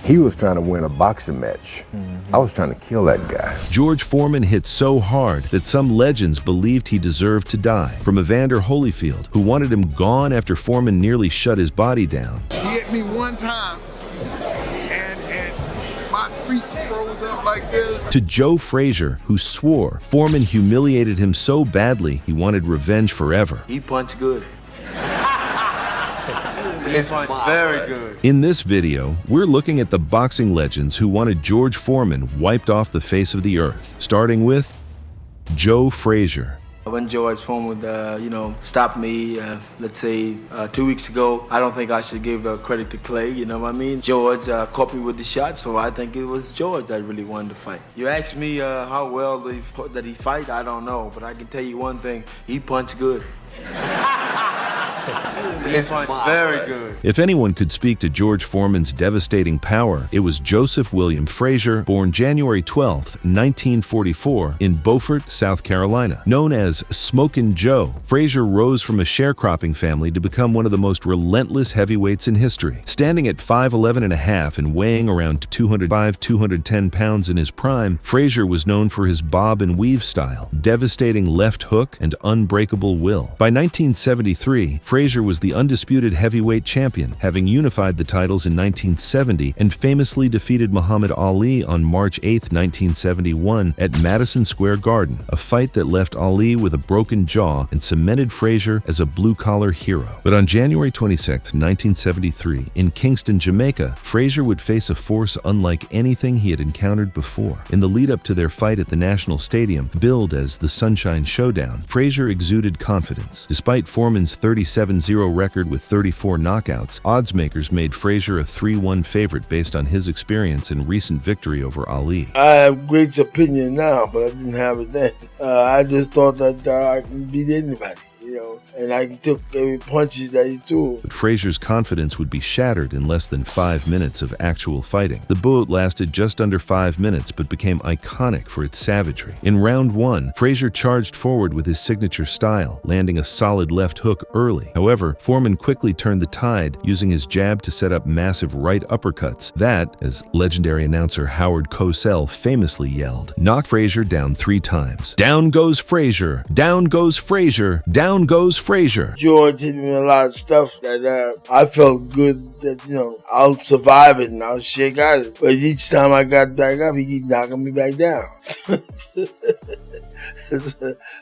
He was trying to win a boxing match. I was trying to kill that guy. George Foreman hit so hard that some legends believed he deserved to die. From Evander Holyfield, who wanted him gone after Foreman nearly shut his body down. He hit me one time, and my feet froze up like this. To Joe Frazier, who swore Foreman humiliated him so badly he wanted revenge forever. He punched good. It's very good. In this video, we're looking at the boxing legends who wanted George Foreman wiped off the face of the earth, starting with Joe Frazier. When George Foreman would, stop me, let's say 2 weeks ago, I don't think I should give credit to Clay, you know what I mean? George caught me with the shot, so I think it was George that really wanted to fight. You ask me how well that he fight, I don't know, but I can tell you one thing, he punched good. It's very good. If anyone could speak to George Foreman's devastating power, it was Joseph William Frazier, born January 12, 1944, in Beaufort, South Carolina. Known as Smokin' Joe, Frazier rose from a sharecropping family to become one of the most relentless heavyweights in history. Standing at 5'11 and a half and weighing around 210 pounds in his prime, Frazier was known for his bob and weave style, devastating left hook, and unbreakable will. By 1973, Frazier was the undisputed heavyweight champion, having unified the titles in 1970 and famously defeated Muhammad Ali on March 8, 1971 at Madison Square Garden, a fight that left Ali with a broken jaw and cemented Frazier as a blue-collar hero. But on January 26, 1973, in Kingston, Jamaica, Frazier would face a force unlike anything he had encountered before. In the lead-up to their fight at the National Stadium, billed as the Sunshine Showdown, Frazier exuded confidence. Despite Foreman's 37-0 record with 34 knockouts, oddsmakers made Frazier a 3-1 favorite based on his experience and recent victory over Ali. I have great opinion now, but I didn't have it then. I just thought that I can beat anybody. And I took every punches that he threw. But Frazier's confidence would be shattered in less than 5 minutes of actual fighting. The bout lasted just under 5 minutes, but became iconic for its savagery. In round 1, Frazier charged forward with his signature style, landing a solid left hook early. However, Foreman quickly turned the tide, using his jab to set up massive right uppercuts that, as legendary announcer Howard Cosell famously yelled, knocked Frazier down 3 times. Down goes Frazier! Down goes Frazier! Down goes Frazier. George hit me with a lot of stuff that I felt good that, I'll survive it and I'll shake out of it. But each time I got back up, he keep knocking me back down.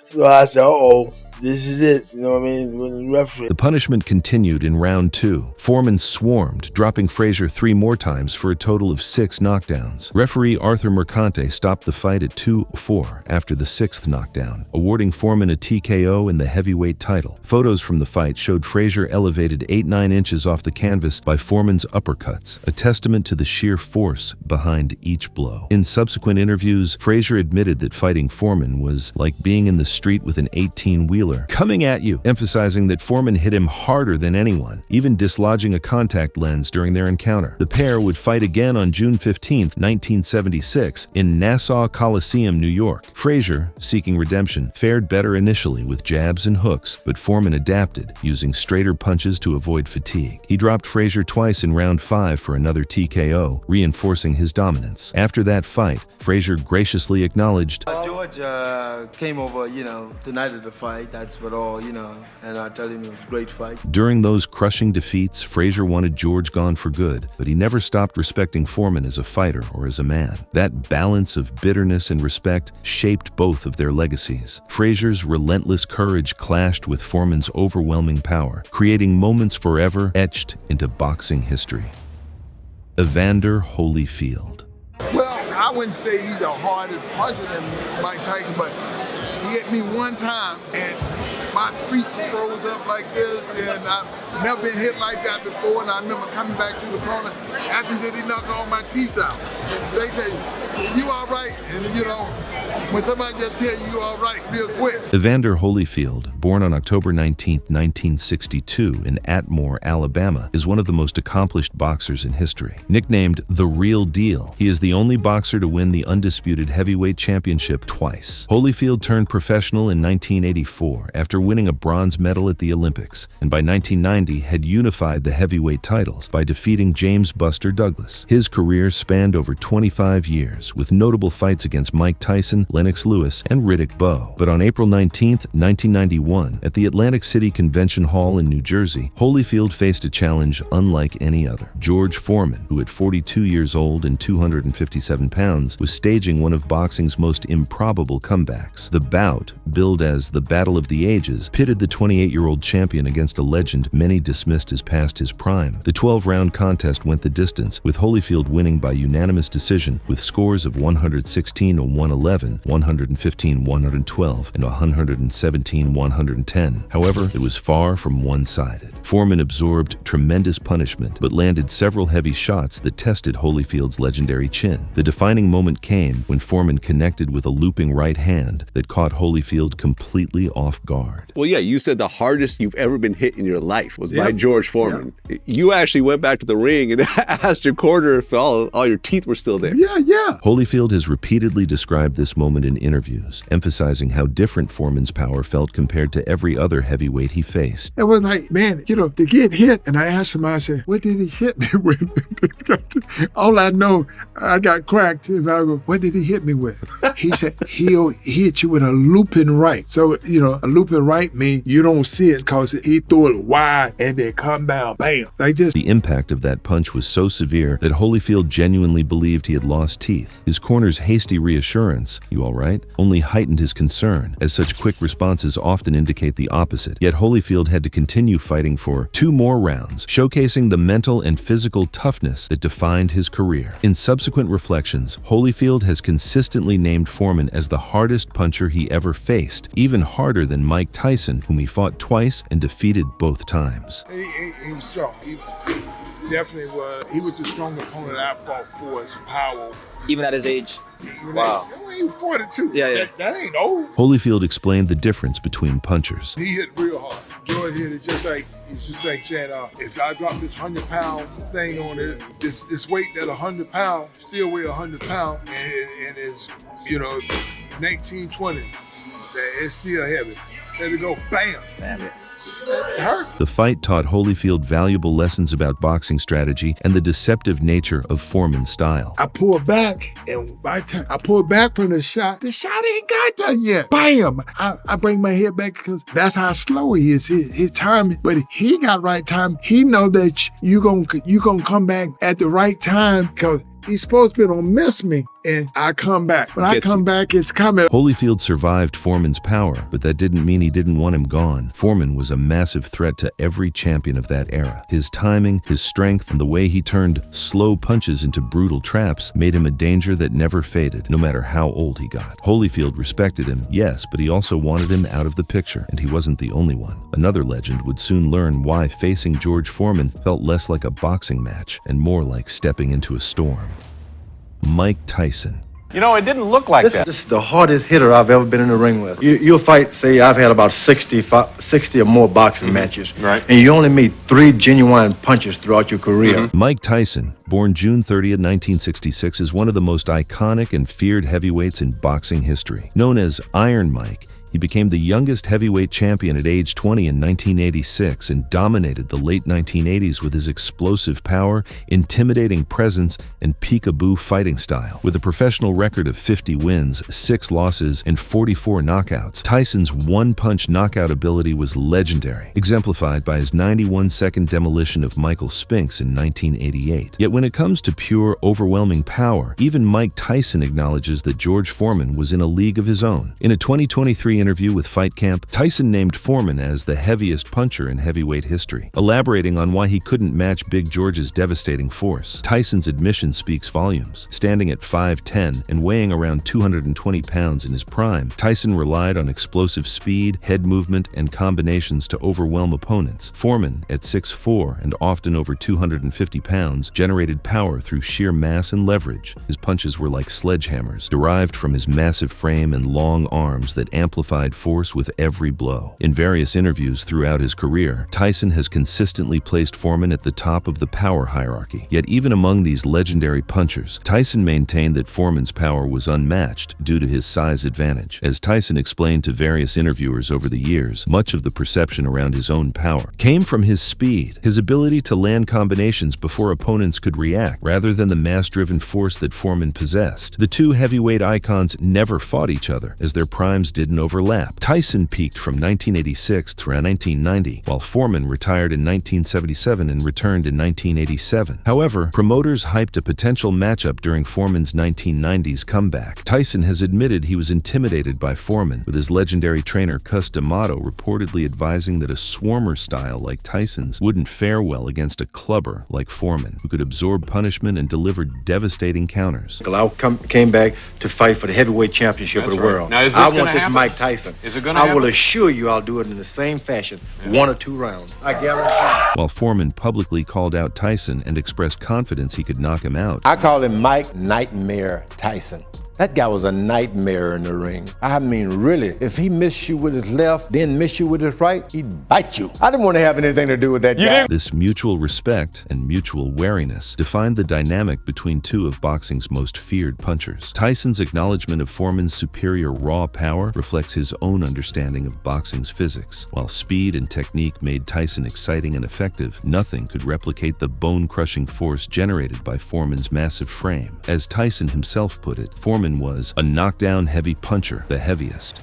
So I said, uh-oh. This is it, when the referee. The punishment continued in round 2. Foreman swarmed, dropping Frazier 3 more times for a total of 6 knockdowns. Referee Arthur Mercante stopped the fight at 2-4 after the 6th knockdown, awarding Foreman a TKO in the heavyweight title. Photos from the fight showed Frazier elevated 8-9 inches off the canvas by Foreman's uppercuts, a testament to the sheer force behind each blow. In subsequent interviews, Frazier admitted that fighting Foreman was like being in the street with an 18-wheeler coming at you, emphasizing that Foreman hit him harder than anyone, even dislodging a contact lens during their encounter. The pair would fight again on June 15, 1976, in Nassau Coliseum, New York. Frazier, seeking redemption, fared better initially with jabs and hooks, but Foreman adapted, using straighter punches to avoid fatigue. He dropped Frazier twice in round 5 for another TKO, reinforcing his dominance. After that fight, Frazier graciously acknowledged, George came over, the night of the fight. That's what all, and I tell him it was a great fight. During those crushing defeats, Frazier wanted George gone for good, but he never stopped respecting Foreman as a fighter or as a man. That balance of bitterness and respect shaped both of their legacies. Frazier's relentless courage clashed with Foreman's overwhelming power, creating moments forever etched into boxing history. Evander Holyfield. Well, I wouldn't say he's the hardest puncher than Mike Tyson, but he hit me one time and my feet froze up like this, and I've never been hit like that before. And I remember coming back to the corner, asking did he knock all my teeth out. They say, you all right? And when somebody just tell you all right real quick. Evander Holyfield, born on October 19, 1962 in Atmore, Alabama, is one of the most accomplished boxers in history. Nicknamed the Real Deal, he is the only boxer to win the undisputed heavyweight championship twice. Holyfield turned professional in 1984 after winning a bronze medal at the Olympics, and by 1990 had unified the heavyweight titles by defeating James "Buster" Douglas. His career spanned over 25 years, with notable fights against Mike Tyson, Lennox Lewis, and Riddick Bowe. But on April 19, 1991, at the Atlantic City Convention Hall in New Jersey, Holyfield faced a challenge unlike any other. George Foreman, who at 42 years old and 257 pounds, was staging one of boxing's most improbable comebacks. The bout, billed as the Battle of the Ages, pitted the 28-year-old champion against a legend many dismissed as past his prime. The 12-round contest went the distance, with Holyfield winning by unanimous decision with scores of 116-111, 115-112, and 117-110. However, it was far from one-sided. Foreman absorbed tremendous punishment, but landed several heavy shots that tested Holyfield's legendary chin. The defining moment came when Foreman connected with a looping right hand that caught Holyfield completely off guard. Well, yeah, you said the hardest you've ever been hit in your life was by George Foreman. Yeah. You actually went back to the ring and asked your corner if all your teeth were still there. Yeah. Holyfield has repeatedly described this moment in interviews, emphasizing how different Foreman's power felt compared to every other heavyweight he faced. It was like, man, to get hit, and I asked him, I said, what did he hit me with? All I know, I got cracked, and I go, what did he hit me with? He said, he'll hit you with a looping right. So, a looping right means you don't see it because he threw it wide and then come down, bam, like this. The impact of that punch was so severe that Holyfield genuinely believed he had lost teeth. His corner's hasty reassurance, "You all right?" only heightened his concern, as such quick responses often indicate the opposite. Yet Holyfield had to continue fighting for 2 more rounds, showcasing the mental and physical toughness that defined his career. In subsequent reflections, Holyfield has consistently named Foreman as the hardest puncher he ever faced, even harder than Mike Tyson, whom he fought twice and defeated both times. He was strong. He definitely was. He was the strongest opponent I fought for his power. Even at his age? Wow. He was 42. Yeah. That ain't old. Holyfield explained the difference between punchers. He hit real hard. George hit it just like saying, if I drop this 100-pound thing on it, this weight that 100 pounds, still weigh 100 pounds, and it's, 1920, it's still heavy. Let it go, bam. It hurt. The fight taught Holyfield valuable lessons about boxing strategy and the deceptive nature of Foreman's style. I pulled back, and by the time I pulled back from the shot ain't got done yet. Bam! I bring my head back because that's how slow he is. His timing, but he got right time. He know that you gonna come back at the right time because he's supposed to miss me, and I come back. When I come back, it's coming. Holyfield survived Foreman's power, but that didn't mean he didn't want him gone. Foreman was a massive threat to every champion of that era. His timing, his strength, and the way he turned slow punches into brutal traps made him a danger that never faded, no matter how old he got. Holyfield respected him, yes, but he also wanted him out of the picture, and he wasn't the only one. Another legend would soon learn why facing George Foreman felt less like a boxing match and more like stepping into a storm. Mike Tyson. It didn't look like that. This is the hardest hitter I've ever been in the ring with. You'll fight, say, I've had about 60 or more boxing matches. Right. And you only meet 3 genuine punches throughout your career. Mike Tyson, born June 30th, 1966, is one of the most iconic and feared heavyweights in boxing history. Known as Iron Mike, he became the youngest heavyweight champion at age 20 in 1986 and dominated the late 1980s with his explosive power, intimidating presence, and peekaboo fighting style. With a professional record of 50 wins, 6 losses, and 44 knockouts, Tyson's one-punch knockout ability was legendary, exemplified by his 91-second demolition of Michael Spinks in 1988. Yet when it comes to pure, overwhelming power, even Mike Tyson acknowledges that George Foreman was in a league of his own. In a 2023 interview with Fight Camp, Tyson named Foreman as the heaviest puncher in heavyweight history, elaborating on why he couldn't match Big George's devastating force. Tyson's admission speaks volumes. Standing at 5'10" and weighing around 220 pounds in his prime, Tyson relied on explosive speed, head movement, and combinations to overwhelm opponents. Foreman, at 6'4" and often over 250 pounds, generated power through sheer mass and leverage. His punches were like sledgehammers, derived from his massive frame and long arms that amplified amplified force with every blow. In various interviews throughout his career, Tyson has consistently placed Foreman at the top of the power hierarchy. Yet even among these legendary punchers, Tyson maintained that Foreman's power was unmatched due to his size advantage. As Tyson explained to various interviewers over the years, much of the perception around his own power came from his speed, his ability to land combinations before opponents could react, rather than the mass-driven force that Foreman possessed. The two heavyweight icons never fought each other, as their primes didn't overlap. Tyson peaked from 1986 to around 1990, while Foreman retired in 1977 and returned in 1987. However, promoters hyped a potential matchup during Foreman's 1990s comeback. Tyson has admitted he was intimidated by Foreman, with his legendary trainer Cus D'Amato reportedly advising that a swarmer style like Tyson's wouldn't fare well against a clubber like Foreman, who could absorb punishment and deliver devastating counters. I came back to fight for the heavyweight championship of the world. Now, is this I want gonna this happen? Mike Tyson. Is it gonna I will happen? assure you I'll do it in the same fashion, 1 or 2 rounds. I guarantee. While Foreman publicly called out Tyson and expressed confidence he could knock him out, I call him Mike Nightmare Tyson. That guy was a nightmare in the ring. I mean, really, if he missed you with his left, then missed you with his right, he'd bite you. I didn't want to have anything to do with that guy. this mutual respect and mutual wariness defined the dynamic between two of boxing's most feared punchers. Tyson's acknowledgement of Foreman's superior raw power reflects his own understanding of boxing's physics. While speed and technique made Tyson exciting and effective, nothing could replicate the bone-crushing force generated by Foreman's massive frame. As Tyson himself put it, Foreman was a knockdown heavy puncher, the heaviest.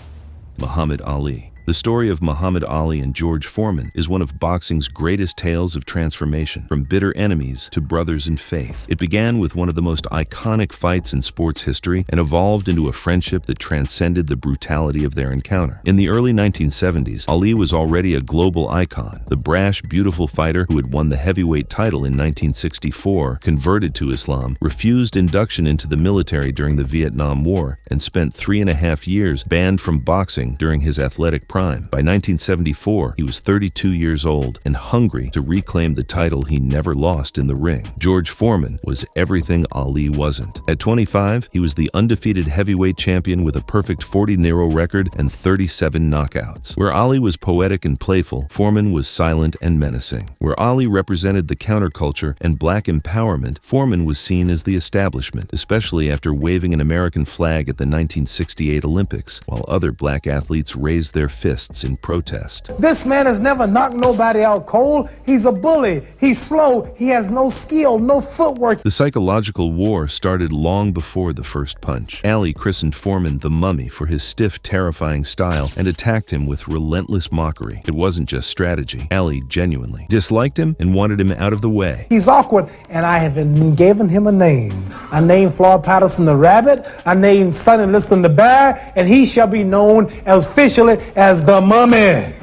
Muhammad Ali. The story of Muhammad Ali and George Foreman is one of boxing's greatest tales of transformation, from bitter enemies to brothers in faith. It began with one of the most iconic fights in sports history and evolved into a friendship that transcended the brutality of their encounter. In the early 1970s, Ali was already a global icon. The brash, beautiful fighter who had won the heavyweight title in 1964, converted to Islam, refused induction into the military during the Vietnam War, and spent 3.5 years banned from boxing during his athletic prime. By 1974, he was 32 years old and hungry to reclaim the title he never lost in the ring. George Foreman was everything Ali wasn't. At 25, he was the undefeated heavyweight champion with a perfect 40-0 record and 37 knockouts. Where Ali was poetic and playful, Foreman was silent and menacing. Where Ali represented the counterculture and black empowerment, Foreman was seen as the establishment, especially after waving an American flag at the 1968 Olympics, while other black athletes raised their fists in protest. This man has never knocked nobody out cold. He's a bully. He's slow. He has no skill, no footwork. The psychological war started long before the first punch. Ali christened Foreman the Mummy for his stiff, terrifying style and attacked him with relentless mockery. It wasn't just strategy. Ali genuinely disliked him and wanted him out of the way. He's awkward, and I have been given him a name. I named Floyd Patterson the Rabbit. I named Sonny Liston the Bear, and he shall be known as officially as the Mummy.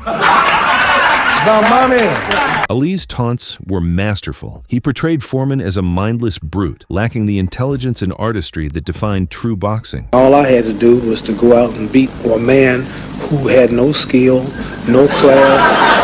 The Mummy. Ali's taunts were masterful. He portrayed Foreman as a mindless brute, lacking the intelligence and artistry that defined true boxing. All I had to do was to go out and beat a man who had no skill, no class.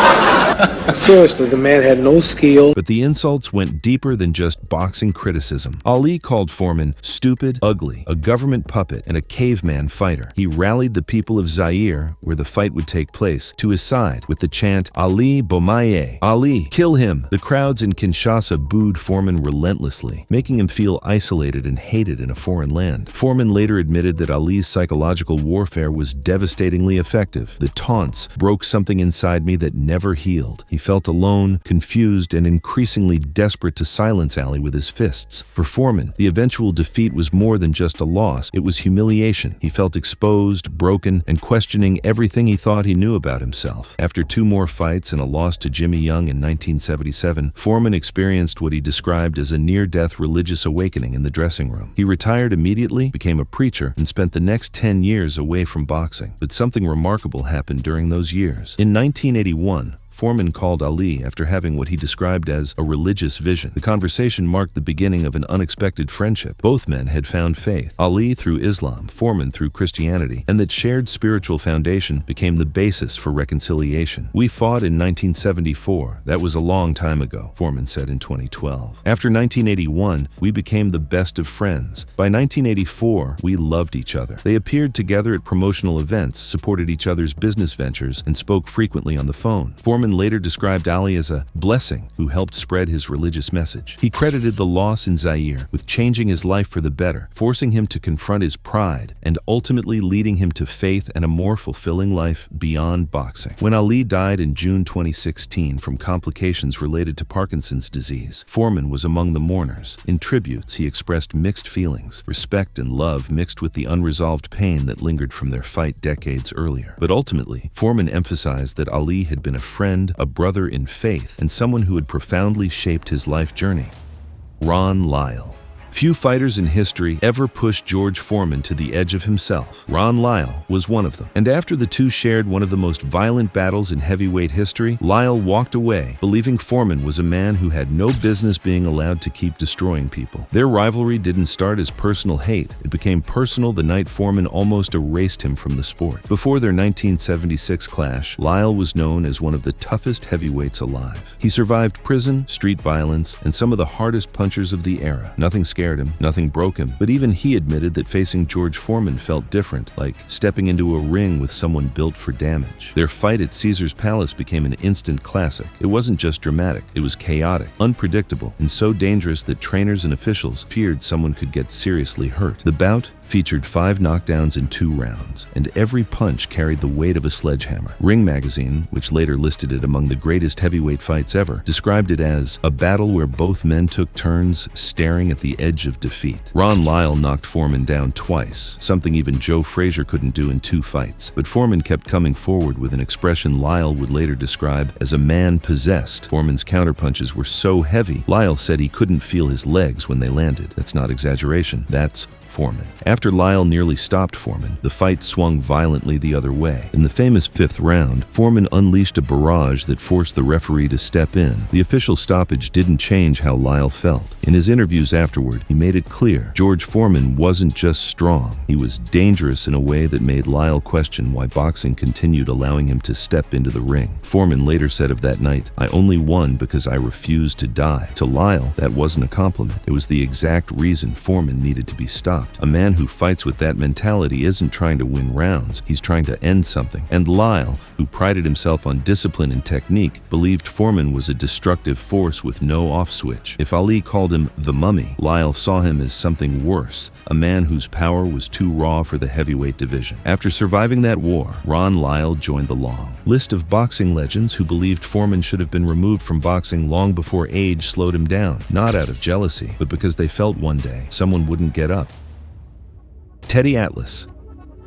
Seriously, the man had no skill. But the insults went deeper than just boxing criticism. Ali called Foreman stupid, ugly, a government puppet, and a caveman fighter. He rallied the people of Zaire, where the fight would take place, to his side with the chant, Ali Bomaye, Ali, kill him. The crowds in Kinshasa booed Foreman relentlessly, making him feel isolated and hated in a foreign land. Foreman later admitted that Ali's psychological warfare was devastatingly effective. The taunts broke something inside me that never healed. He felt alone, confused, and increasingly desperate to silence Ali with his fists. For Foreman, the eventual defeat was more than just a loss. It was humiliation. He felt exposed, broken, and questioning everything he thought he knew about himself. After 2 more fights and a loss to Jimmy Young in 1977, Foreman experienced what he described as a near-death religious awakening in the dressing room. He retired immediately, became a preacher, and spent the next 10 years away from boxing. But something remarkable happened during those years. In 1981, Foreman called Ali after having what he described as a religious vision. The conversation marked the beginning of an unexpected friendship. Both men had found faith, Ali through Islam, Foreman through Christianity, and that shared spiritual foundation became the basis for reconciliation. "We fought in 1974. That was a long time ago," Foreman said in 2012. "After 1981, we became the best of friends. By 1984, we loved each other." They appeared together at promotional events, supported each other's business ventures, and spoke frequently on the phone. Foreman later described Ali as a blessing who helped spread his religious message. He credited the loss in Zaire with changing his life for the better, forcing him to confront his pride, and ultimately leading him to faith and a more fulfilling life beyond boxing. When Ali died in June 2016 from complications related to Parkinson's disease, Foreman was among the mourners. In tributes, he expressed mixed feelings, respect and love mixed with the unresolved pain that lingered from their fight decades earlier. But ultimately, Foreman emphasized that Ali had been a friend, a brother in faith, and someone who had profoundly shaped his life journey. Ron Lyle. Few fighters in history ever pushed George Foreman to the edge of himself. Ron Lyle was one of them. And after the two shared one of the most violent battles in heavyweight history, Lyle walked away, believing Foreman was a man who had no business being allowed to keep destroying people. Their rivalry didn't start as personal hate. It became personal the night Foreman almost erased him from the sport. Before their 1976 clash, Lyle was known as one of the toughest heavyweights alive. He survived prison, street violence, and some of the hardest punchers of the era. Nothing scared him, nothing broke him, but even he admitted that facing George Foreman felt different, like stepping into a ring with someone built for damage. Their fight at Caesar's Palace became an instant classic. It wasn't just dramatic, it was chaotic, unpredictable, and so dangerous that trainers and officials feared someone could get seriously hurt. The bout featured 5 knockdowns in 2 rounds, and every punch carried the weight of a sledgehammer. Ring Magazine, which later listed it among the greatest heavyweight fights ever, described it as a battle where both men took turns staring at the edge of defeat. Ron Lyle knocked Foreman down twice, something even Joe Frazier couldn't do in 2 fights. But Foreman kept coming forward with an expression Lyle would later describe as a man possessed. Foreman's counterpunches were so heavy, Lyle said he couldn't feel his legs when they landed. That's not exaggeration. That's Foreman. After Lyle nearly stopped Foreman, the fight swung violently the other way. In the famous 5th round, Foreman unleashed a barrage that forced the referee to step in. The official stoppage didn't change how Lyle felt. In his interviews afterward, he made it clear George Foreman wasn't just strong, he was dangerous in a way that made Lyle question why boxing continued allowing him to step into the ring. Foreman later said of that night, "I only won because I refused to die." To Lyle, that wasn't a compliment. It was the exact reason Foreman needed to be stopped. A man who fights with that mentality isn't trying to win rounds, he's trying to end something. And Lyle, who prided himself on discipline and technique, believed Foreman was a destructive force with no off switch. If Ali called him the Mummy, Lyle saw him as something worse, a man whose power was too raw for the heavyweight division. After surviving that war, Ron Lyle joined the long list of boxing legends who believed Foreman should have been removed from boxing long before age slowed him down, not out of jealousy, but because they felt one day someone wouldn't get up. Teddy Atlas.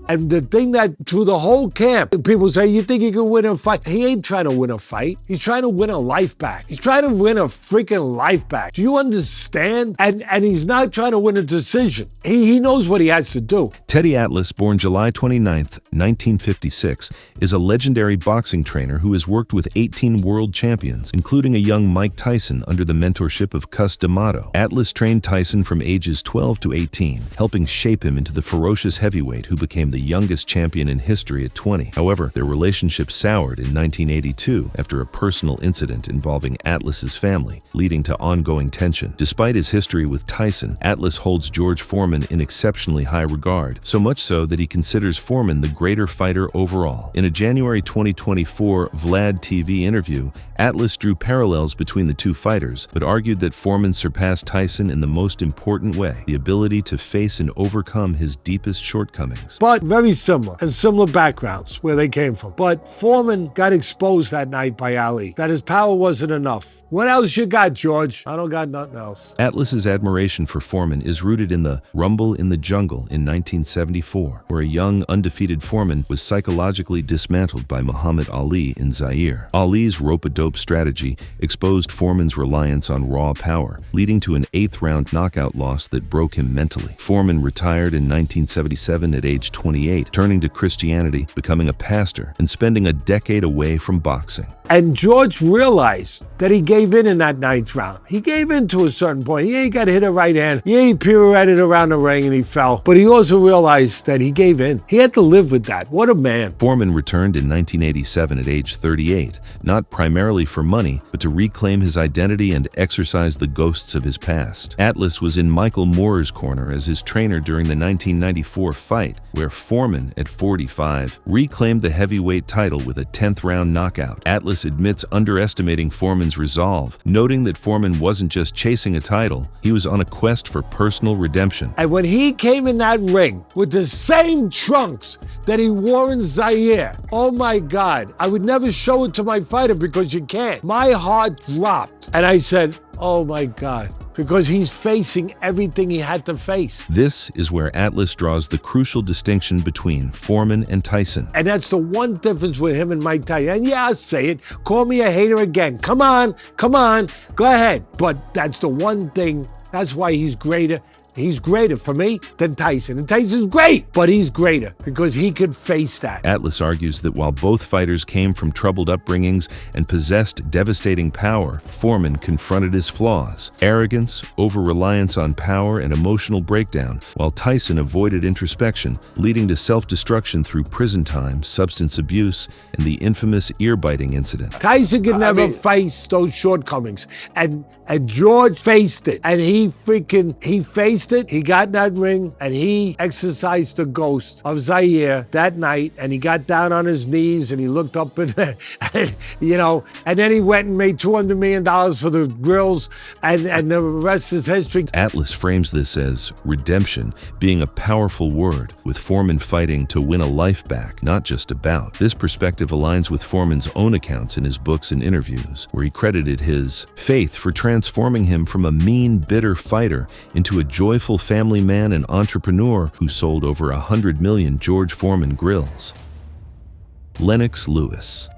And the thing that through the whole camp, people say, you think he can win a fight? He ain't trying to win a fight. He's trying to win a life back. He's trying to win a freaking life back. Do you understand? And he's not trying to win a decision. He knows what he has to do. Teddy Atlas, born July 29th, 1956, is a legendary boxing trainer who has worked with 18 world champions, including a young Mike Tyson under the mentorship of Cus D'Amato. Atlas trained Tyson from ages 12 to 18, helping shape him into the ferocious heavyweight who became the youngest champion in history at 20. However, their relationship soured in 1982 after a personal incident involving Atlas's family, leading to ongoing tension. Despite his history with Tyson, Atlas holds George Foreman in exceptionally high regard, so much so that he considers Foreman the greater fighter overall. In a January 2024 Vlad TV interview, Atlas drew parallels between the two fighters, but argued that Foreman surpassed Tyson in the most important way, the ability to face and overcome his deepest shortcomings. But very similar, and similar backgrounds where they came from. But Foreman got exposed that night by Ali, that his power wasn't enough. What else you got, George? I don't got nothing else. Atlas's admiration for Foreman is rooted in the Rumble in the Jungle in 1974, where a young, undefeated Foreman was psychologically dismantled by Muhammad Ali in Zaire. Ali's rope-a-dope strategy exposed Foreman's reliance on raw power, leading to an 8th-round knockout loss that broke him mentally. Foreman retired in 1977 at age 20. 28, turning to Christianity, becoming a pastor, and spending a decade away from boxing. And George realized that he gave in that 9th round. He gave in to a certain point. Yeah, he got hit a right hand. Yeah, he pirouetted around the ring and he fell. But he also realized that he gave in. He had to live with that. What a man. Foreman returned in 1987 at age 38, not primarily for money, but to reclaim his identity and exorcise the ghosts of his past. Atlas was in Michael Moore's corner as his trainer during the 1994 fight, where Foreman, at 45, reclaimed the heavyweight title with a 10th round knockout. Atlas admits underestimating Foreman's resolve, noting that Foreman wasn't just chasing a title, he was on a quest for personal redemption. And when he came in that ring with the same trunks that he wore in Zaire, oh my God, I would never show it to my fighter because you can't. My heart dropped. And I said, oh my God, because he's facing everything he had to face. This is where Atlas draws the crucial distinction between Foreman and Tyson. And that's the one difference with him and Mike Tyson. And yeah, I'll say it. Call me a hater again. Come on, go ahead. But that's the one thing, that's why he's greater. He's greater for me than Tyson. And Tyson's great, but he's greater because he could face that. Atlas argues that while both fighters came from troubled upbringings and possessed devastating power, Foreman confronted his flaws: arrogance, over-reliance on power, and emotional breakdown, while Tyson avoided introspection, leading to self-destruction through prison time, substance abuse, and the infamous ear-biting incident. Tyson could never face those shortcomings. And George faced it. And he faced it. He got in that ring and he exorcised the ghost of Zaire that night. And he got down on his knees and he looked up and, and then he went and made $200 million for the grills and the rest is history. Atlas frames this as redemption being a powerful word, with Foreman fighting to win a life back, not just a bout. This perspective aligns with Foreman's own accounts in his books and interviews, where he credited his faith for transforming him from a mean, bitter fighter into a joyful family man and entrepreneur who sold over 100 million George Foreman grills. Lennox Lewis.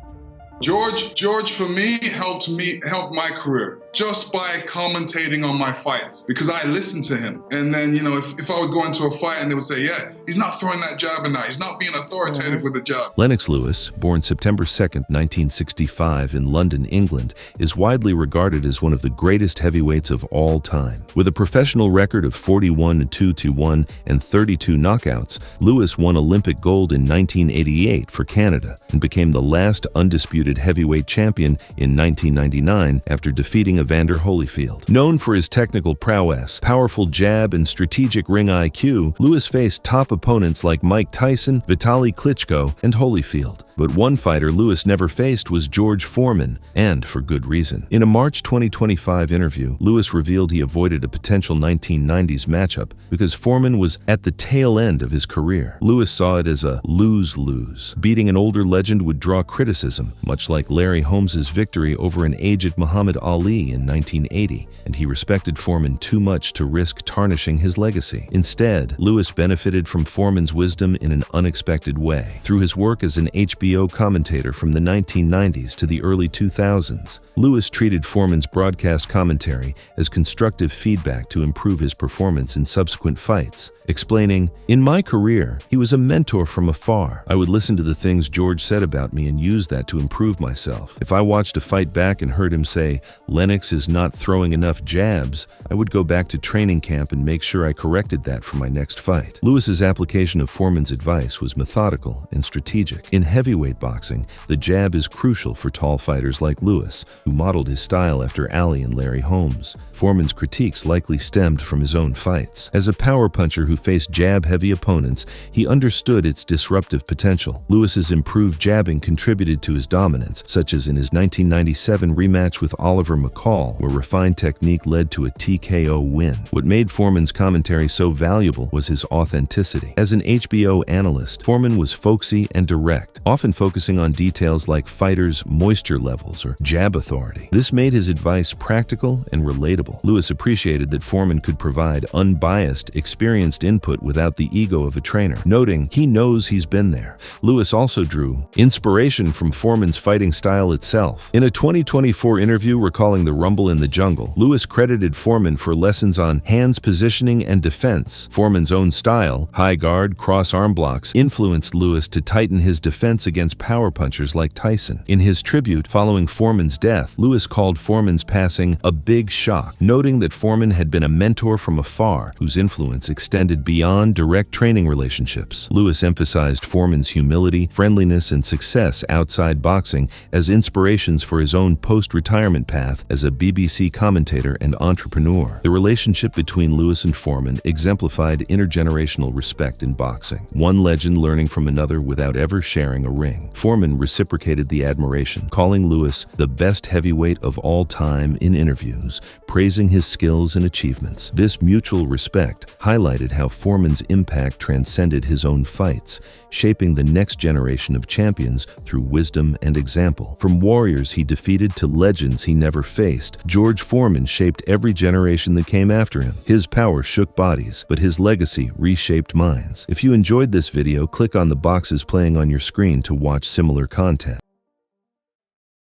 George for me helped my career just by commentating on my fights, because I listened to him. And then, if I would go into a fight and they would say, yeah, he's not throwing that jab in there, he's not being authoritative with the jab. Lennox Lewis, born September 2nd, 1965 in London, England, is widely regarded as one of the greatest heavyweights of all time. With a professional record of 41-2-1 and 32 knockouts, Lewis won Olympic gold in 1988 for Canada and became the last undisputed heavyweight champion in 1999 after defeating Evander Holyfield. Known for his technical prowess, powerful jab, and strategic ring IQ, Lewis faced top opponents like Mike Tyson, Vitaly Klitschko, and Holyfield. But one fighter Lewis never faced was George Foreman, and for good reason. In a March 2025 interview, Lewis revealed he avoided a potential 1990s matchup because Foreman was at the tail end of his career. Lewis saw it as a lose-lose. Beating an older legend would draw criticism, much like Larry Holmes's victory over an aged Muhammad Ali in 1980, and he respected Foreman too much to risk tarnishing his legacy. Instead, Lewis benefited from Foreman's wisdom in an unexpected way. Through his work as an HBO commentator from the 1990s to the early 2000s, Lewis treated Foreman's broadcast commentary as constructive feedback to improve his performance in subsequent fights, explaining, "In my career, he was a mentor from afar. I would listen to the things George said about me and use that to improve myself. If I watched a fight back and heard him say, 'Lennox is not throwing enough jabs,' I would go back to training camp and make sure I corrected that for my next fight." Lewis's application of Foreman's advice was methodical and strategic. In heavyweight boxing, the jab is crucial for tall fighters like Lewis, who modeled his style after Ali and Larry Holmes. Foreman's critiques likely stemmed from his own fights. As a power puncher who faced jab-heavy opponents, he understood its disruptive potential. Lewis's improved jabbing contributed to his dominance, such as in his 1997 rematch with Oliver McCall, where refined technique led to a TKO win. What made Foreman's commentary so valuable was his authenticity. As an HBO analyst, Foreman was folksy and direct, often often focusing on details like fighters' moisture levels or jab authority. This made his advice practical and relatable. Lewis appreciated that Foreman could provide unbiased, experienced input without the ego of a trainer, noting he knows he's been there. Lewis also drew inspiration from Foreman's fighting style itself. In a 2024 interview recalling the Rumble in the Jungle, Lewis credited Foreman for lessons on hands positioning and defense. Foreman's own style, high guard, cross arm blocks, influenced Lewis to tighten his defense against power punchers like Tyson. In his tribute following Foreman's death, Lewis called Foreman's passing a big shock, noting that Foreman had been a mentor from afar whose influence extended beyond direct training relationships. Lewis emphasized Foreman's humility, friendliness, and success outside boxing as inspirations for his own post-retirement path as a BBC commentator and entrepreneur. The relationship between Lewis and Foreman exemplified intergenerational respect in boxing, one legend learning from another without ever sharing a ring. Foreman reciprocated the admiration, calling Lewis the best heavyweight of all time in interviews, praising his skills and achievements. This mutual respect highlighted how Foreman's impact transcended his own fights, shaping the next generation of champions through wisdom and example. From warriors he defeated to legends he never faced, George Foreman shaped every generation that came after him. His power shook bodies, but his legacy reshaped minds. If you enjoyed this video, click on the boxes playing on your screen to watch similar content.